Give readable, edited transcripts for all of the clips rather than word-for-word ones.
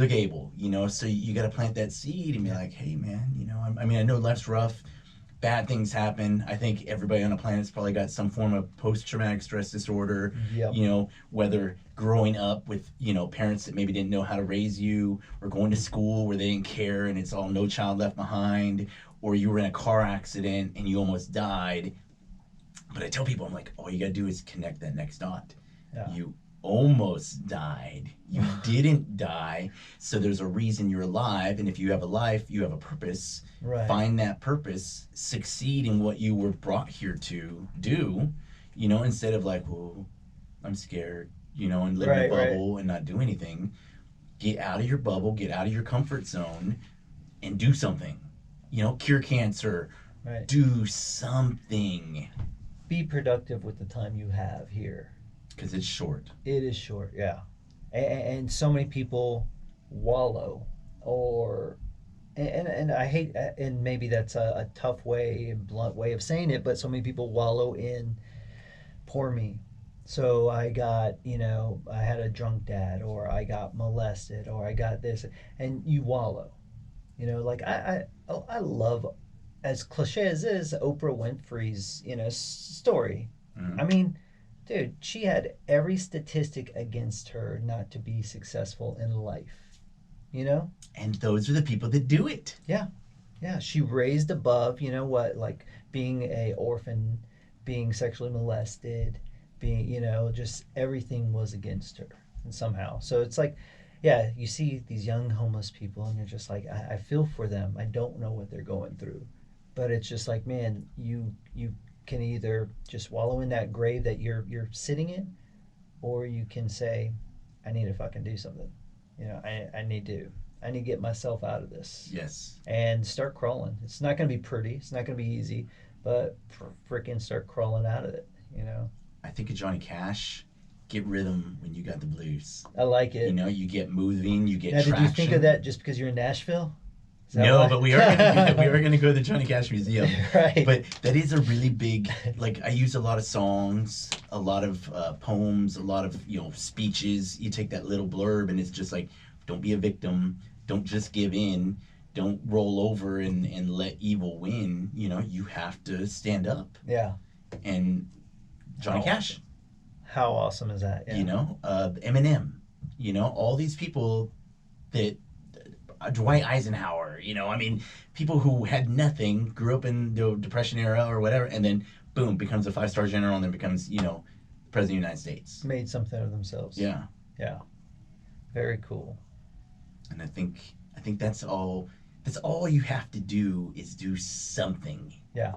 look able, so you got to plant that seed and be like, hey man, I mean, I know life's rough, bad things happen. I think everybody on the planet's probably got some form of post-traumatic stress disorder, Yep. whether growing up with, parents that maybe didn't know how to raise you, or going to school where they didn't care and it's all no child left behind, or you were in a car accident and you almost died. But I tell people, I'm like, all you gotta do is connect that next dot. Yeah. You almost died. You didn't die. So there's a reason you're alive. And if you have a life, you have a purpose. Right. Find that purpose, succeed in what you were brought here to do, instead of like, well, I'm scared, and live in a Right. Right. bubble and not do anything. Get out of your bubble, get out of your comfort zone, and do something. Cure cancer, Right. do something. Be productive with the time you have here. Because it's short. It is short, yeah. And so many people wallow, or and I hate, and maybe that's a tough way and blunt way of saying it, but so many people wallow in poor me. So I got, I had a drunk dad, or I got molested, or I got this, and you wallow. Like I love, as cliche as is, Oprah Winfrey's, story. Mm-hmm. I mean, dude, she had every statistic against her not to be successful in life. You know? And those are the people that do it. Yeah. Yeah. She raised above, like being a orphan, being sexually molested, being, just everything was against her, and somehow. So it's like, yeah, you see these young homeless people and you're just like, I feel for them. I don't know what they're going through. But it's just like, man, you can either just wallow in that grave that you're sitting in, or you can say, I need to fucking do something. I need to get myself out of this. Yes. And start crawling. It's not going to be pretty. It's not going to be easy, but freaking start crawling out of it. I think of Johnny Cash. Get rhythm when you got the blues. I like it. You get moving, you get Now, traction. did you think of that just because you're in Nashville? No, but we are going to go to the Johnny Cash Museum. Right. But that is a really big, like, I use a lot of songs, a lot of poems, a lot of, speeches. You take that little blurb and it's just like, don't be a victim. Don't just give in. Don't roll over and let evil win. You have to stand up. Yeah. And Johnny Cash. Awesome. How awesome is that? Yeah. Eminem. All these people that Dwight Eisenhower, I mean, people who had nothing, grew up in the Depression era or whatever, and then boom, becomes a 5-star general and then becomes, president of the United States. Made something of themselves. Yeah. Yeah. Very cool. And I think that's all you have to do is do something. Yeah.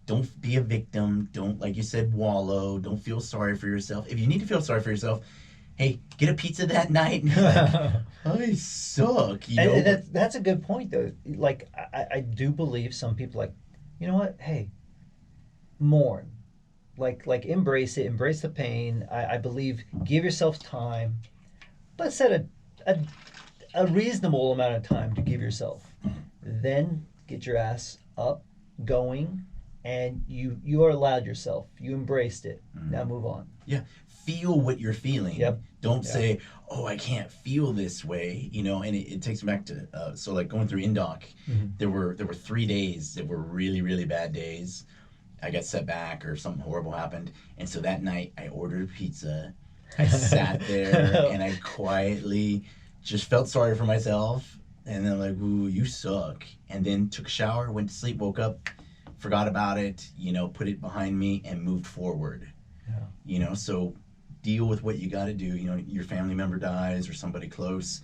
Don't be a victim. Don't, like you said, wallow. Don't feel sorry for yourself. If you need to feel sorry for yourself, hey, get a pizza that night. I suck. And that's a good point, though. Like, I do believe some people, like, you know what? Hey, mourn. Like embrace it. Embrace the pain. I believe give yourself time, but set a reasonable amount of time to give yourself. Then get your ass up, going, and you are allowed yourself. You embraced it. Now move on. Yeah. Feel what you're feeling. Yep. Don't say, oh, I can't feel this way, and it takes me back to, so like going through Indoc, there were 3 days that were really, really bad days. I got set back or something horrible happened. And so that night I ordered pizza. I sat there and I quietly just felt sorry for myself. And then I'm like, ooh, you suck. And then took a shower, went to sleep, woke up, forgot about it, put it behind me and moved forward. Yeah. So deal with what you got to do. Your family member dies or somebody close.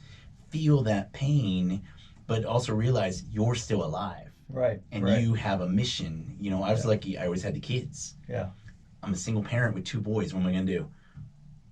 Feel that pain, but also realize you're still alive. Right. And right. you have a mission. I was lucky. I always had the kids. Yeah. I'm a single parent with 2 boys. What am I going to do?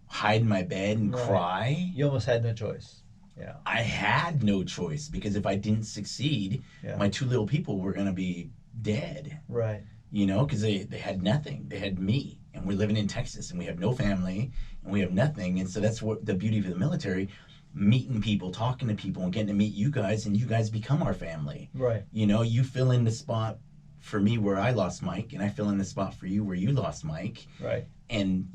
Hide in my bed and cry? You almost had no choice. Yeah. I had no choice because if I didn't succeed, my 2 little people were going to be dead. Right. Because they had nothing. They had me. And we're living in Texas and we have no family and we have nothing. And so that's what the beauty of the military, meeting people, talking to people and getting to meet you guys, and you guys become our family. Right. You fill in the spot for me where I lost Mike, and I fill in the spot for you where you lost Mike. Right. And,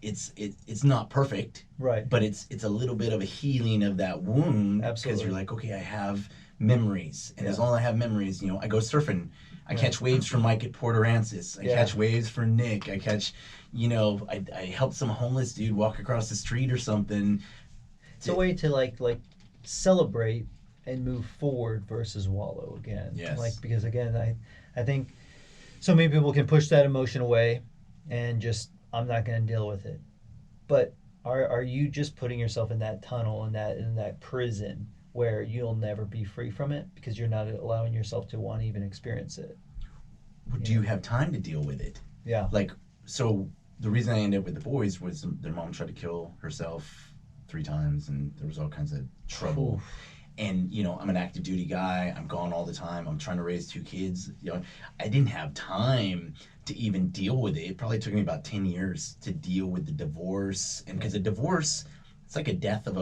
it's not perfect, Right. but it's a little bit of a healing of that wound, because Absolutely. you're like, okay, I have memories, and Yeah. as long as I have memories, I go surfing. I Right. catch waves for Mike at Port Aransas. I Yeah. catch waves for Nick. I catch, I help some homeless dude walk across the street or something. It's a way to like celebrate and move forward versus wallow again. Yes. Like, because again, I think so many people can push that emotion away and just, I'm not going to deal with it. But are you just putting yourself in that tunnel, in that prison where you'll never be free from it because you're not allowing yourself to want to even experience it? Do you have time to deal with it? Yeah. Like, so the reason I ended up with the boys was their mom tried to kill herself 3 times, and there was all kinds of trouble. Oof. And I'm an active duty guy. I'm gone all the time. I'm trying to raise 2 kids. I didn't have time to even deal with it. It probably took me about 10 years to deal with the divorce, and because a divorce, it's like a death of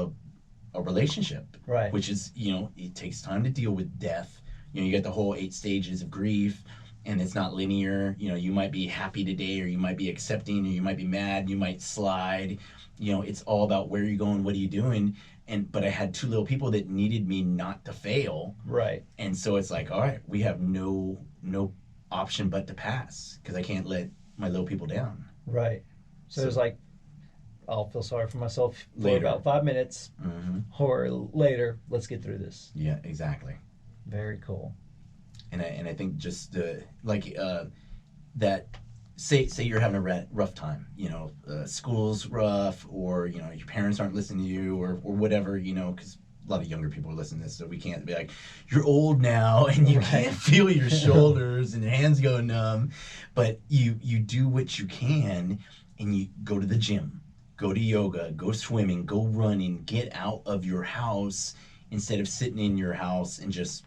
a relationship, Right. which is, it takes time to deal with death. You get the whole 8 stages of grief, and it's not linear. You might be happy today, or you might be accepting, or you might be mad, you might slide. It's all about where you're going, what are you doing. But I had 2 little people that needed me not to fail. Right. And so it's like, all right, we have no option but to pass, because I can't let my little people down. Right. So it's like, I'll feel sorry for myself for Later. about 5 minutes, or later, let's get through this. Yeah, exactly. Very cool. And I think just that, say you're having a rough time, school's rough, or your parents aren't listening to you, or whatever, because a lot of younger people are listening to this, so we can't be like, you're old now and you can't feel your shoulders and your hands go numb. But you do what you can, and you go to the gym, go to yoga, go swimming, go running, get out of your house instead of sitting in your house and just,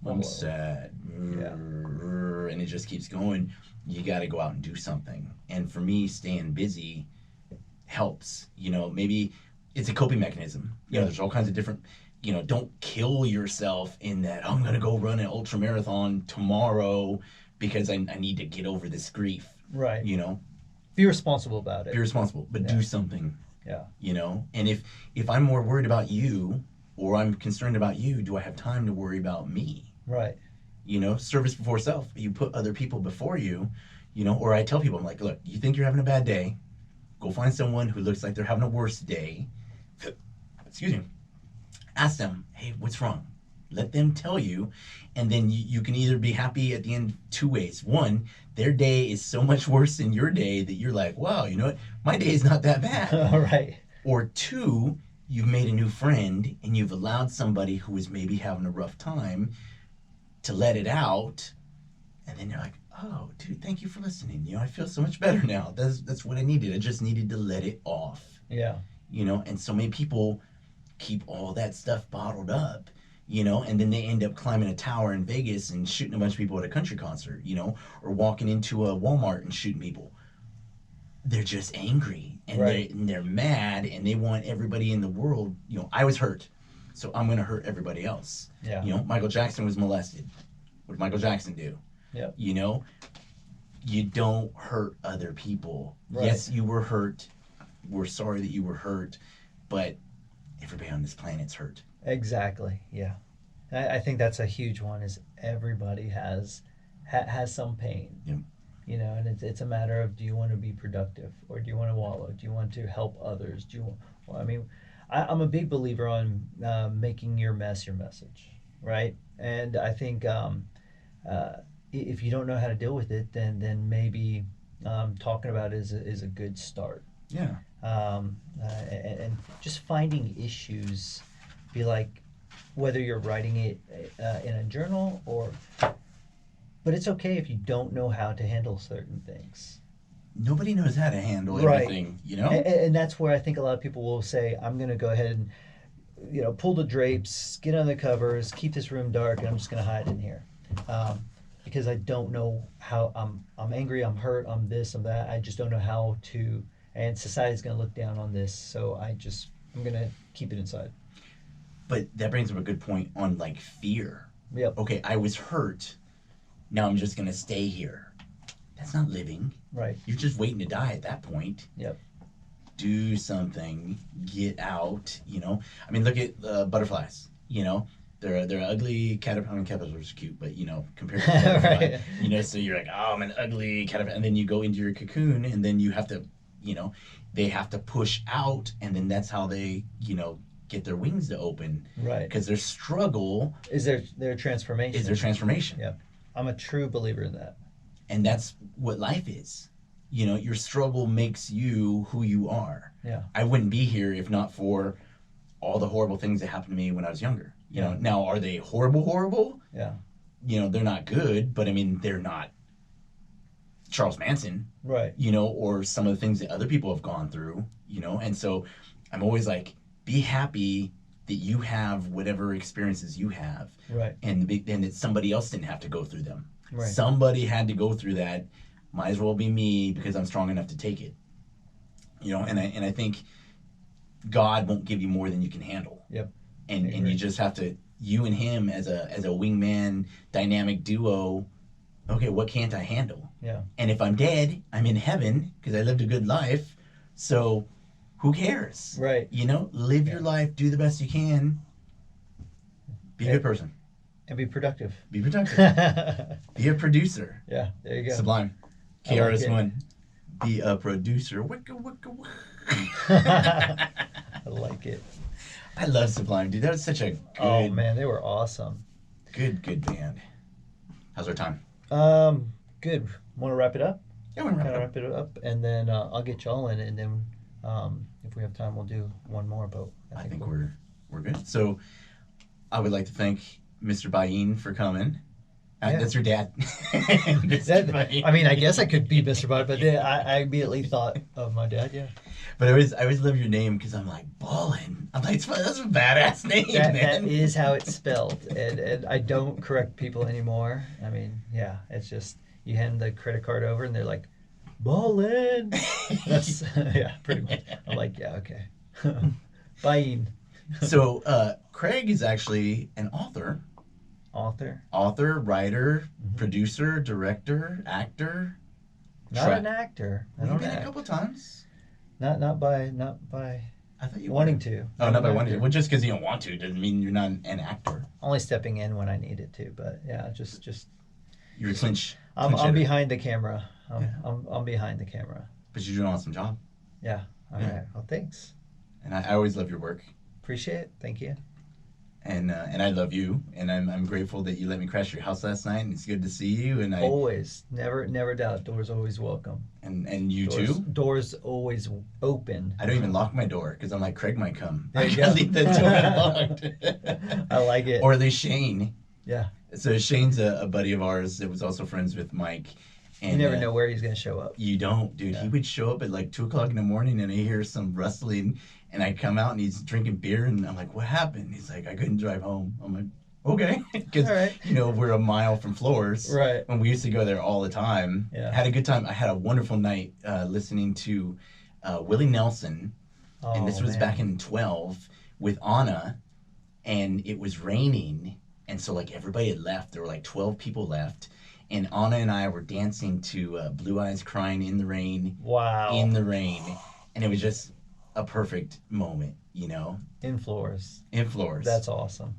I'm sad, and it just keeps going. You got to go out and do something. And for me, staying busy helps. Maybe it's a coping mechanism. There's all kinds of different, don't kill yourself in that, I'm going to go run an ultra marathon tomorrow because I need to get over this grief. Right. Be responsible about it. Be responsible, but do something. Yeah. And if I'm more worried about you, or I'm concerned about you, do I have time to worry about me? Right. Service before self. You put other people before you, or I tell people, I'm like, look, you think you're having a bad day, go find someone who looks like they're having a worse day. Excuse me. Ask them, hey, what's wrong? Let them tell you, and then you can either be happy at the end 2 ways. One, their day is so much worse than your day that you're like, wow, you know what? My day is not that bad. All right. Or 2, you've made a new friend, and you've allowed somebody who is maybe having a rough time to let it out, and then you're like, oh, dude, thank you for listening. I feel so much better now. That's what I needed. I just needed to let it off. Yeah. And so many people keep all that stuff bottled up, and then they end up climbing a tower in Vegas and shooting a bunch of people at a country concert, or walking into a Walmart and shooting people. They're just angry, and they're mad, and they want everybody in the world, I was hurt, so I'm going to hurt everybody else. Yeah. Michael Jackson was molested. What did Michael Jackson do? Yep. You don't hurt other people. Right. Yes, you were hurt. We're sorry that you were hurt, but everybody on this planet's hurt. Exactly. Yeah. I think that's a huge one, is everybody has some pain. Yep. And it's a matter of, do you want to be productive, or do you want to wallow? Do you want to help others? I'm a big believer on making your mess your message, right? And I think if you don't know how to deal with it, then maybe talking about it is a good start. Yeah. And just finding issues, be like, whether you're writing it in a journal but it's okay if you don't know how to handle certain things. Nobody knows how to handle everything, And that's where I think a lot of people will say, I'm going to go ahead and, pull the drapes, get under the covers, keep this room dark, and I'm just going to hide in here. Because I don't know how, I'm angry, I'm hurt, I'm this, I'm that. I just don't know how to, and society's going to look down on this, so I'm going to keep it inside. But that brings up a good point on, like, fear. Yep. Okay, I was hurt. Now I'm just going to stay here. That's not living. Right. You're just waiting to die at that point. Yep. do something, get out, I mean, look at butterflies, they're ugly caterpillar. I mean, caterpillars are cute, but compared to a butterfly, Right. so you're like, oh, I'm an ugly caterpillar, and then you go into your cocoon, and then you have to, they have to push out, and then that's how they, get their wings to open, Right. because their struggle Is their transformation. is their transformation. Yeah. I'm a true believer in that. And that's what life is. Your struggle makes you who you are. Yeah. I wouldn't be here if not for all the horrible things that happened to me when I was younger. Now, are they horrible? Yeah. They're not good, but I mean, they're not Charles Manson, Right. Or some of the things that other people have gone through, and so I'm always like, be happy that you have whatever experiences you have. Right. And that somebody else didn't have to go through them. Right. Somebody had to go through that. Might as well be me because I'm strong enough to take it. And I think God won't give you more than you can handle. Yep. And you just have to, you and him as a wingman dynamic duo. Okay, what can't I handle? Yeah. And if I'm dead, I'm in heaven because I lived a good life. So who cares? Right. Live your life, do the best you can. Be a good person. And be productive. Be productive. Be a producer. Yeah, there you go. Sublime. I like KRS-One. Be a producer. Wicka, wicka, I like it. I love Sublime, dude. That was such a good, Oh man, they were awesome. good band. How's our time? Good. Want to wrap it up? Yeah, we're Kind of wrap wrap it up, and then I'll get y'all in, and then if we have time, we'll do one more. But I think we're good. So I would like to thank Mr. Ballin for coming. Yeah. That's your dad. I mean, I guess I could be Mr. Bud, but I immediately thought of my dad. Yeah. But I always love your name because I'm like, Ballin. I'm like, that's a badass name, That man. is how it's spelled, and I don't correct people anymore. I mean, yeah, it's just you hand the credit card over, and they're like, Ballin. That's yeah, pretty much. I'm like, yeah, okay. Ballin. So Craig is actually an author, writer, producer, director, actor. Not an actor. You've been a couple times. Not by I thought you wanting were. to. Oh, not by wanting to. Well, just because you don't want to doesn't mean you're not an actor. Only stepping in when I needed to, but yeah, just You're a clinch. I'm hitter. behind the camera. Yeah. I'm behind the camera. But you're doing an awesome job. Yeah. All Yeah. right. Well, thanks. And I always love your work. Appreciate it. Thank you. And I love you. And I'm grateful that you let me crash your house last night. And it's good to see you. And Always, never doubt. Doors always welcome. and you Doors, too. Doors always open. I don't even lock my door because I'm like, Craig might come. There I you gotta go. leave the door unlocked. I like it. Or at least Shane. Yeah. So Shane's a buddy of ours that was also friends with Mike. And You never know where he's gonna show up. You don't, dude. Yeah. He would show up at like 2:00 in the morning, and I hear some rustling, and I come out, and he's drinking beer, and I'm like, "What happened?" He's like, "I couldn't drive home." I'm like, "Okay," because All right. we're a mile from Flores, Right. and we used to go there all the time. Yeah. Had a good time. I had a wonderful night listening to Willie Nelson, Oh, and this was man. back in 12 with Anna, and it was raining, and so like everybody had left. There were like 12 people left. And Anna and I were dancing to Blue Eyes Crying in the Rain. Wow. In the rain. And it was just a perfect moment, In Flores. in Flores. That's awesome.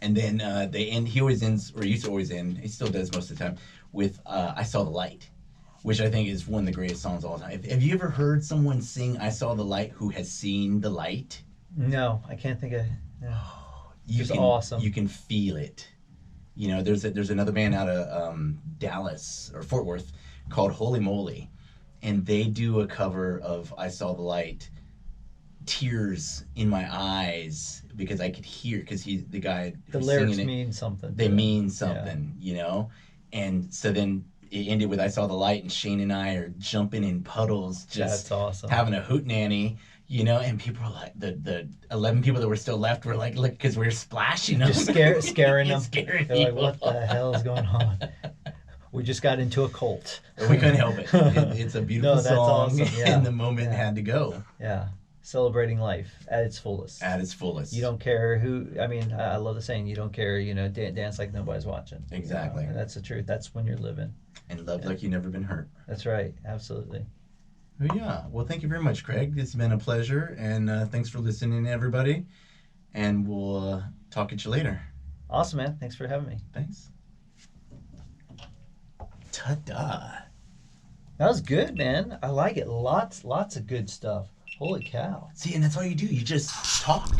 And then he always ends, or used to always end, he still does most of the time, with I Saw the Light, which I think is one of the greatest songs of all time. Have you ever heard someone sing I Saw the Light who has seen the light? No, I can't think of. No. Just awesome. You can feel it. There's another band out of Dallas or Fort Worth called Holy Moly, and they do a cover of I Saw the Light. Tears in my eyes because I could hear, because he's the guy The who's lyrics singing it. mean something. They to mean them. something, And so then it ended with I Saw the Light, and Shane and I are jumping in puddles, just That's awesome. having a hootenanny. And people are like, the 11 people that were still left were like, look, because we were splashing them. Just scaring them. Scaring They're like, people. what the hell is going on? We just got into a cult. We couldn't help it. It's a beautiful No, that's song, awesome, yeah. and the moment Yeah. had to go Yeah. Celebrating life at its fullest. at its fullest. You don't care who, I mean, I love the saying, you don't care, dance like nobody's watching. Exactly. And that's the truth. That's when you're living. And love like you've never been hurt. That's right. Absolutely. Oh, yeah. Well, thank you very much, Craig. It's been a pleasure, and thanks for listening, everybody. And we'll talk at you later. Awesome, man. Thanks for having me. Thanks. Ta-da. That was good, man. I like it. Lots of good stuff. Holy cow. See, and that's all you do. You just talk.